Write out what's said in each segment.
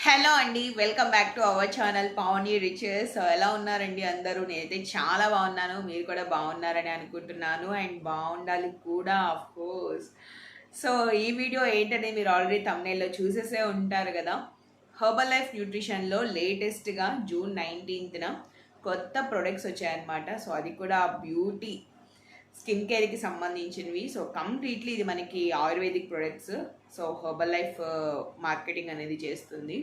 Hello అండి, welcome back to our channel Pavani Riches. So ఎలా ఉన్నారండి అందరూ? నేనైతే చాలా బాగున్నాను. మీరు కూడా బాగున్నారని అనుకుంటున్నాను అండ్ బాగుండాలి కూడా ఆఫ్ కోర్స్. సో ఈ వీడియో ఏంటనేది మీరు ఆల్రెడీ thumbnail-లో చూసేసే ఉంటారు కదా. హెర్బల్ లైఫ్ న్యూట్రిషన్లో లేటెస్ట్గా జూన్ 19న కొత్త ప్రొడక్ట్స్ వచ్చాయన్నమాట. సో అది కూడా బ్యూటీ స్కిన్ కేర్కి సంబంధించినవి. సో కంప్లీట్లీ ఇది మనకి ayurvedic products. So herbal life marketing అనేది చేస్తుంది.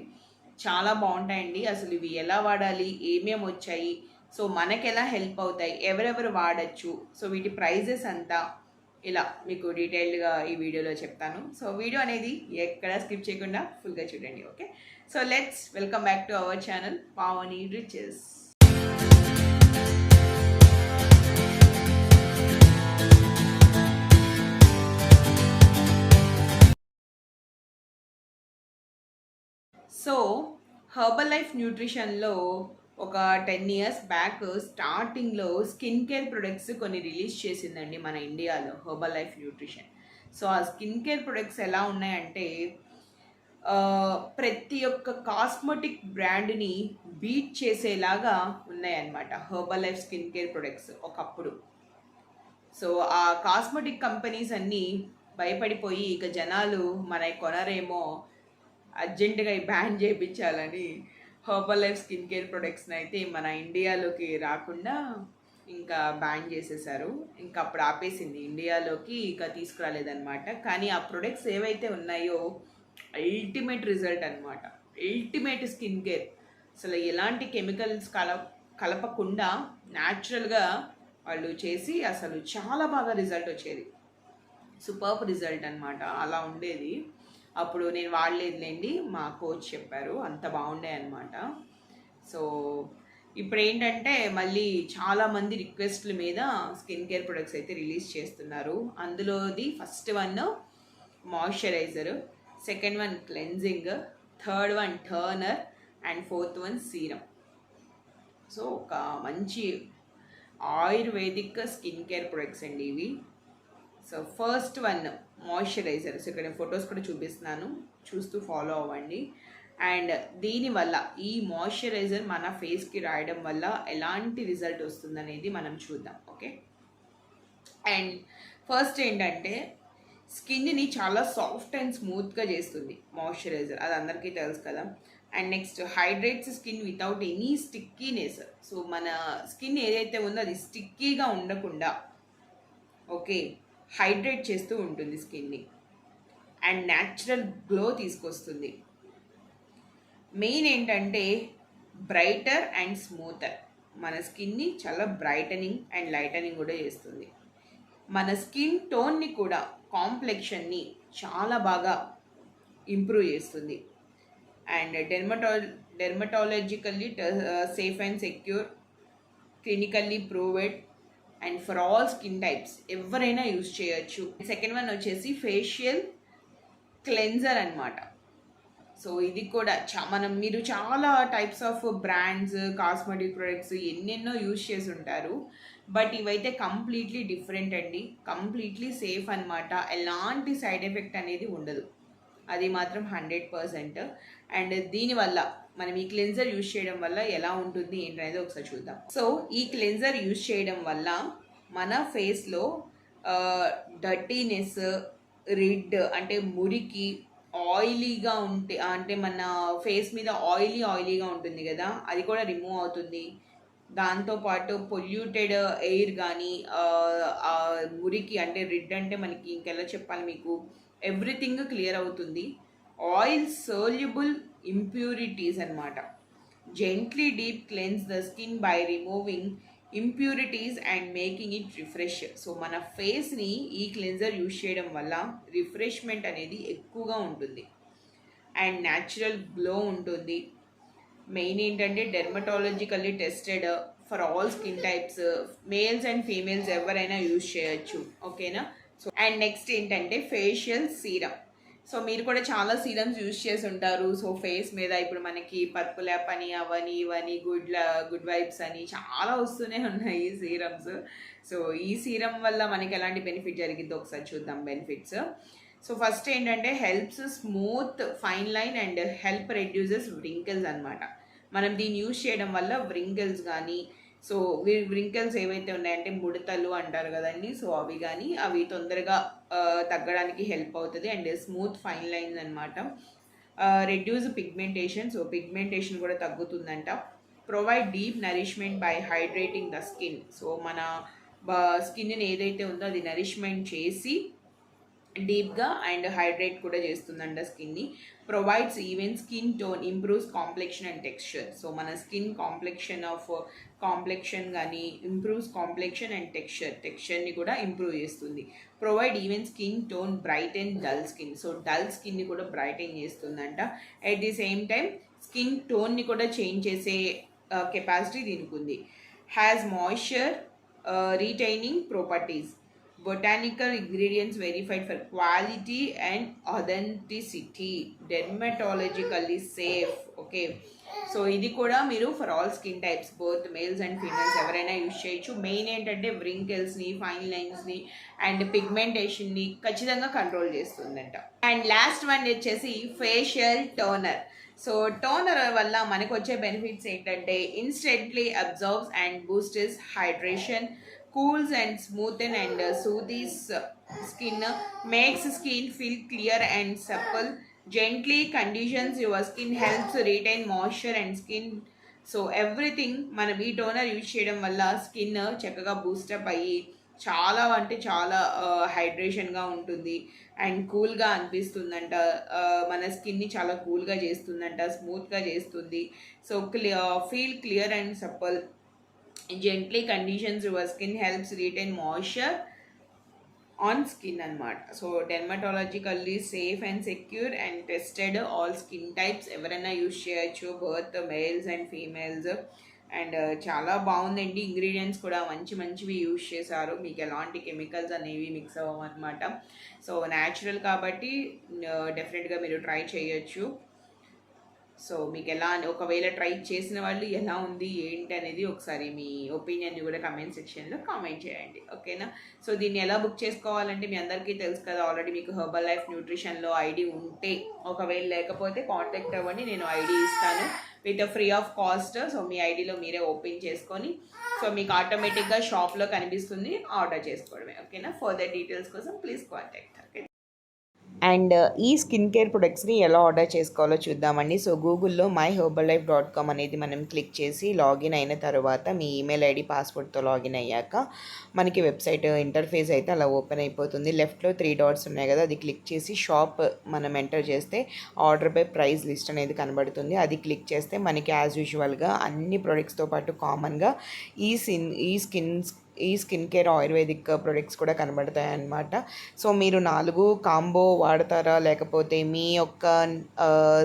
చాలా బాగుంటాయండి. అసలు ఇవి ఎలా వాడాలి, ఏమేమి వచ్చాయి, సో మనకి ఎలా హెల్ప్ అవుతాయి, ఎవరెవరు వాడచ్చు, సో వీటి ప్రైజెస్ అంతా ఇలా మీకు డీటెయిల్డ్గా ఈ వీడియోలో చెప్తాను. సో వీడియో అనేది ఎక్కడ స్కిప్ చేయకుండా ఫుల్గా చూడండి. Okay, so let's welcome back to our channel Pavani Riches. So Herbalife న్యూట్రిషన్లో ఒక 10 ఇయర్స్ బ్యాక్ స్టార్టింగ్లో స్కిన్ కేర్ ప్రొడక్ట్స్ కొన్ని రిలీజ్ చేసిందండి మన ఇండియాలో హెర్బల్ లైఫ్ న్యూట్రిషన్. సో ఆ స్కిన్ కేర్ ప్రొడక్ట్స్ ఎలా ఉన్నాయంటే ప్రతి ఒక్క కాస్మెటిక్ బ్రాండ్ని బీట్ చేసేలాగా ఉన్నాయన్నమాట Herbalife skin care products ఒకప్పుడు. సో ఆ కాస్మెటిక్ కంపెనీస్ అన్నీ భయపడిపోయి ఇక జనాలు మనకి కొనరేమో, అర్జెంటుగా బ్యాన్ చేయించాలని హెర్బల్ లైఫ్ స్కిన్ కేర్ ప్రొడక్ట్స్ని అయితే మన ఇండియాలోకి రాకుండా ఇంకా బ్యాన్ చేసేసారు. ఇంకా అప్పుడు ఆపేసింది, ఇండియాలోకి ఇక తీసుకురాలేదన్నమాట. కానీ ఆ ప్రొడక్ట్స్ ఏవైతే ఉన్నాయో అల్టిమేట్ రిజల్ట్ అనమాట, అల్టిమేట్ స్కిన్ కేర్. అసలు ఎలాంటి కెమికల్స్ కలపకుండా న్యాచురల్గా వాళ్ళు చేసి అసలు చాలా బాగా రిజల్ట్ వచ్చేది. సూపర్బ్ రిజల్ట్ అనమాట, అలా ఉండేది. అప్పుడు నేను వాడలేదులేండి, మా కోచ్ చెప్పారు, అంత బాగుండే అనమాట. సో ఇప్పుడు ఏంటంటే మళ్ళీ చాలామంది రిక్వెస్ట్ల మీద స్కిన్ కేర్ ప్రొడక్ట్స్ అయితే రిలీజ్ చేస్తున్నారు. అందులోది first one moisturiser, second one cleansing, third one toner and fourth one serum. So ఒక మంచి ఆయుర్వేదిక్ స్కిన్ కేర్ ప్రొడక్ట్స్ అండి ఇవి. So first one moisturiser. So ఇక్కడ ఫొటోస్ కూడా చూపిస్తున్నాను, చూస్తూ ఫాలో అవ్వండి. అండ్ దీనివల్ల ఈ మాయిశ్చరైజర్ మన ఫేస్కి రాయడం వల్ల ఎలాంటి రిజల్ట్ వస్తుందనేది మనం చూద్దాం. ఓకే, అండ్ ఫస్ట్ ఏంటంటే స్కిన్ని చాలా సాఫ్ట్ అండ్ స్మూత్గా చేస్తుంది మాయిశ్చరైజర్, అది అందరికీ తెలుసు కదా. And next hydrates skin without any stickiness. So మన స్కిన్ ఏదైతే ఉందో అది స్టిక్కీగా ఉండకుండా ఓకే హైడ్రేట్ చేస్తూ ఉంటుంది స్కిన్ని. అండ్ న్యాచురల్ గ్లో తీసుకొస్తుంది. మెయిన్ ఏంటంటే బ్రైటర్ అండ్ స్మూతర్, మన స్కిన్ని చాలా బ్రైటనింగ్ అండ్ లైటనింగ్ కూడా చేస్తుంది. మన స్కిన్ టోన్ని కూడా, కాంప్లెక్షన్ని చాలా బాగా ఇంప్రూవ్ చేస్తుంది. And dermatologically safe and secure, clinically proved and for all skin types, ఎవరైనా యూజ్ చేయొచ్చు. సెకండ్ వన్ వచ్చేసి ఫేషియల్ క్లెన్జర్ అనమాట. సో ఇది కూడా మీరు చాలా types of brands cosmetic products ఎన్నెన్నో యూజ్ చేసి ఉంటారు, బట్ ఇవైతే కంప్లీట్లీ డిఫరెంట్ అండి, కంప్లీట్లీ సేఫ్ అనమాట. ఎలాంటి సైడ్ ఎఫెక్ట్ అనేది ఉండదు, అది మాత్రం 100%. అండ్ దీనివల్ల మనం ఈ క్లెన్జర్ యూజ్ చేయడం వల్ల ఎలా ఉంటుంది ఏంటనేది ఒకసారి చూద్దాం. సో ఈ క్లెన్జర్ యూజ్ చేయడం వల్ల మన ఫేస్లో డర్టీనెస్, రెడ్ అంటే మురికి, ఆయిలీగా ఉంటే అంటే మన ఫేస్ మీద ఆయిలీగా ఉంటుంది కదా, అది కూడా రిమూవ్ అవుతుంది. దాంతోపాటు పొల్యూటెడ్ ఎయిర్ కానీ మురికి అంటే రెడ్ అంటే మనకి ఇంకెలా చెప్పాలి మీకు, ఎవ్రీథింగ్ క్లియర్ అవుతుంది. ఆయిల్ సోల్యుబుల్ ఇంప్యూరిటీస్ అనమాట. Gently deep cleanse the skin by removing impurities and making it refresh. So మన ఫేస్ని ఈ క్లెన్జర్ యూజ్ చేయడం వల్ల రిఫ్రెష్మెంట్ అనేది ఎక్కువగా ఉంటుంది అండ్ న్యాచురల్ గ్లో ఉంటుంది. మెయిన్ ఏంటంటే dermatologically tested for all skin types, males and females ఎవరైనా యూజ్ చేయొచ్చు. ఓకేనా. సో అండ్ నెక్స్ట్ ఏంటంటే ఫేషియల్ సీరం. సో మీరు కూడా చాలా సీరమ్స్ యూజ్ చేసి ఉంటారు. సో ఫేస్ మీద ఇప్పుడు మనకి పర్పుల్ యాప్ అని అవని ఇవని గుడ్ వైబ్స్ అని చాలా వస్తూనే ఉన్నాయి సీరమ్స్. సో ఈ సీరం వల్ల మనకి ఎలాంటి బెనిఫిట్ జరిగిందో ఒకసారి చూద్దాం బెనిఫిట్స్. సో ఫస్ట్ ఏంటంటే helps smooth fine line and help reduces wrinkles అనమాట. మనం దీన్ని యూజ్ చేయడం వల్ల వ్రింకిల్స్ కానీ, సో వ్రింకిల్స్ ఏవైతే ఉన్నాయంటే ముడతలు అంటారు కదండి, సో అవి కానీ అవి తొందరగా తగ్గడానికి హెల్ప్ అవుతుంది. అండ్ స్మూత్ ఫైన్ లైన్స్ అనమాట. రెడ్యూస్ పిగ్మెంటేషన్, సో పిగ్మెంటేషన్ కూడా తగ్గుతుందంట. Provide deep nourishment by hydrating the skin, so మన స్కిన్ని ఏదైతే ఉందో అది నరిష్మెంట్ చేసి డీప్గా అండ్ హైడ్రేట్ కూడా చేస్తుందంట స్కిన్ని. Provides even skin tone, improves complexion and texture, so మన స్కిన్ కాంప్లెక్షన్ కానీ ఇంప్రూవ్స్ కాంప్లెక్షన్ అండ్ టెక్స్చర్ని కూడా ఇంప్రూవ్ చేస్తుంది. Provide even skin tone bright and dull skin, so dull స్కిన్ని కూడా బ్రైటన్ చేస్తుందంట. At the same time skin టోన్ని కూడా చేంజ్ చేసే కెపాసిటీ దీనికి ఉంది. Has moisture retaining properties, botanical ingredients verified for quality and authenticity, dermatologically safe. Okay, so ఇది కూడా మీరు for all skin types both males and females ఎవరైనా యూజ్ చేయొచ్చు. మెయిన్ ఏంటంటే వ్రింకిల్స్ని, ఫైన్ లైన్స్ని అండ్ పిగ్మెంటేషన్ని ఖచ్చితంగా కంట్రోల్ చేస్తుందంట. అండ్ లాస్ట్ వన్ వచ్చేసి facial toner. So toner వల్ల మనకు వచ్చే బెనిఫిట్స్ ఏంటంటే instantly absorbs and boosts hydration, cools and smoothen and soothes skin, makes skin feel clear and supple, gently conditions your skin, helps retain moisture and skin. So everything మనం ఈ toner use చేయడం వల్ల skin చక్కగా boost up అయ్యి చాలా అంటే చాలా హైడ్రేషన్గా ఉంటుంది అండ్ కూల్గా అనిపిస్తుందంట. మన స్కిన్ని చాలా కూల్గా చేస్తుందంట, స్మూత్గా చేస్తుంది. So feel clear and supple, gently conditions your skin, helps retain moisture on skin అనమాట. So dermatologically safe and secure and tested, all skin types ఎవరైనా యూజ్ చేయొచ్చు, both males and females. And చాలా బాగుందండి. ఇంగ్రీడియంట్స్ కూడా మంచివి use చేశారు, మీకు ఎలాంటి కెమికల్స్ అనేవి మిక్స్ అవ్వమన్నమాట. సో న్యాచురల్ కాబట్టి డెఫినెట్గా మీరు ట్రై చేయొచ్చు. సో మీకు ఎలా ఒకవేళ ట్రై చేసిన వాళ్ళు ఎలా ఉంది ఏంటి అనేది ఒకసారి మీ ఒపీనియన్ని కూడా కమెంట్ సెక్షన్లో కామెంట్ చేయండి, ఓకేనా. సో దీన్ని ఎలా బుక్ చేసుకోవాలంటే మీ అందరికీ తెలుసు కదా, ఆల్రెడీ మీకు హెర్బల్ లైఫ్ న్యూట్రిషన్లో ఐడి ఉంటే, ఒకవేళ లేకపోతే కాంటాక్ట్ అవ్వండి, నేను ఐడి ఇస్తాను with free of cost. So మీ ఐడిలో మీరే ఓపెన్ చేసుకొని సో మీకు ఆటోమేటిక్గా షాప్లో కనిపిస్తుంది, ఆర్డర్ చేసుకోవడమే, ఓకేనా. ఫర్దర్ డీటెయిల్స్ కోసం ప్లీజ్ కాంటాక్ట్. అండ్ ఈ స్కిన్ కేర్ ప్రొడక్ట్స్ని ఎలా ఆర్డర్ చేసుకోవాలో చూద్దామండి. సో గూగుల్లో myherbalife.com అనేది మనం క్లిక్ చేసి లాగిన్ అయిన తర్వాత మీ ఈమెయిల్ ఐడి పాస్వర్డ్తో లాగిన్ అయ్యాక మనకి వెబ్సైట్ ఇంటర్ఫేస్ అయితే అలా ఓపెన్ అయిపోతుంది. లెఫ్ట్లో 3 డాట్స్ ఉన్నాయి కదా, అది క్లిక్ చేసి షాప్ మనం ఎంటర్ చేస్తే ఆర్డర్ బై ప్రైస్ లిస్ట్ అనేది కనబడుతుంది. అది క్లిక్ చేస్తే మనకి యాజ్ యూజువల్గా అన్ని ప్రొడక్ట్స్తో పాటు కామన్గా ఈ స్కిన్ కేర్ ఆయుర్వేదిక్ ప్రొడక్ట్స్ కూడా కనబడతాయి అన్నమాట. సో మీరు 4 కాంబో వాడతారా, లేకపోతే మీ యొక్క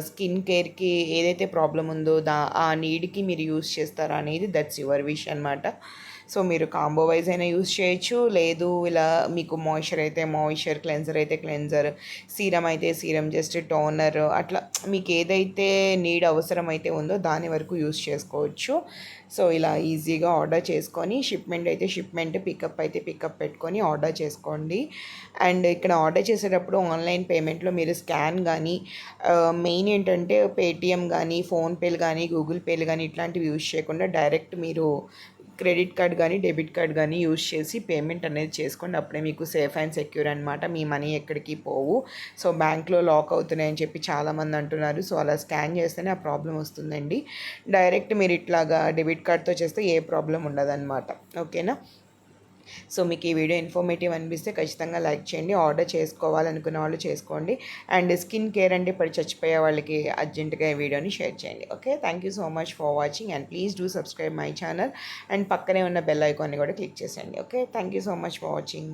స్కిన్ కేర్కి ఏదైతే ప్రాబ్లం ఉందో ఆ నీడ్కి మీరు యూస్ చేస్తారా అనేది దట్స్ యువర్ విష్ అనమాట. సో మీరు కాంబో వైజ్ అయినా యూస్ చేయొచ్చు, లేదు ఇలా మీకు మాయిశ్చర్ అయితే మాయిశ్చర్, క్లెన్జర్ అయితే క్లెన్జర్, సీరం అయితే సీరం, జస్ట్ టోనర్, అట్లా మీకు ఏదైతే నీడ్ అవసరం అయితే ఉందో దాని వరకు యూస్ చేసుకోవచ్చు. సో ఇలా ఈజీగా ఆర్డర్ చేసుకొని షిప్మెంట్ అయితే షిప్మెంట్, పికప్ అయితే పికప్ పెట్టుకొని ఆర్డర్ చేసుకోండి. అండ్ ఇక్కడ ఆర్డర్ చేసేటప్పుడు ఆన్లైన్ పేమెంట్లో మీరు స్కాన్ కానీ మెయిన్ ఏంటంటే పేటిఎం కానీ, ఫోన్పేలు కానీ, గూగుల్ పేలు కానీ ఇట్లాంటివి యూజ్ చేయకుండా డైరెక్ట్ మీరు క్రెడిట్ కార్డ్ కానీ డెబిట్ కార్డ్ కానీ యూజ్ చేసి పేమెంట్ అనేది చేసుకోండి. అప్పుడే మీకు సేఫ్ అండ్ సెక్యూర్ అనమాట, మీ మనీ ఎక్కడికి పోవు. సో బ్యాంక్లో లాక్ అవుతున్నాయని చెప్పి చాలామంది అంటున్నారు. సో అలా స్కాన్ చేస్తేనే ఆ ప్రాబ్లం వస్తుందండి. డైరెక్ట్ మీరు ఇట్లాగా డెబిట్ కార్డ్తో చేస్తే ఏ ప్రాబ్లం ఉండదన్నమాట, ఓకేనా. సో మీకు ఈ వీడియో ఇన్ఫర్మేటివ్ అనిపిస్తే ఖచ్చితంగా లైక్ చేయండి. ఆర్డర్ చేసుకోవాలనుకున్న వాళ్ళు చేసుకోండి. అండ్ స్కిన్ కేర్ అంటే పడి చచ్చిపోయే వాళ్ళకి అర్జెంటుగా ఈ వీడియోని షేర్ చేయండి, okay. Thank you so much for watching and please do subscribe my channel. And పక్కనే ఉన్న బెల్ ఐకాన్ని కూడా క్లిక్ చేసేయండి, okay. Thank you so much for watching.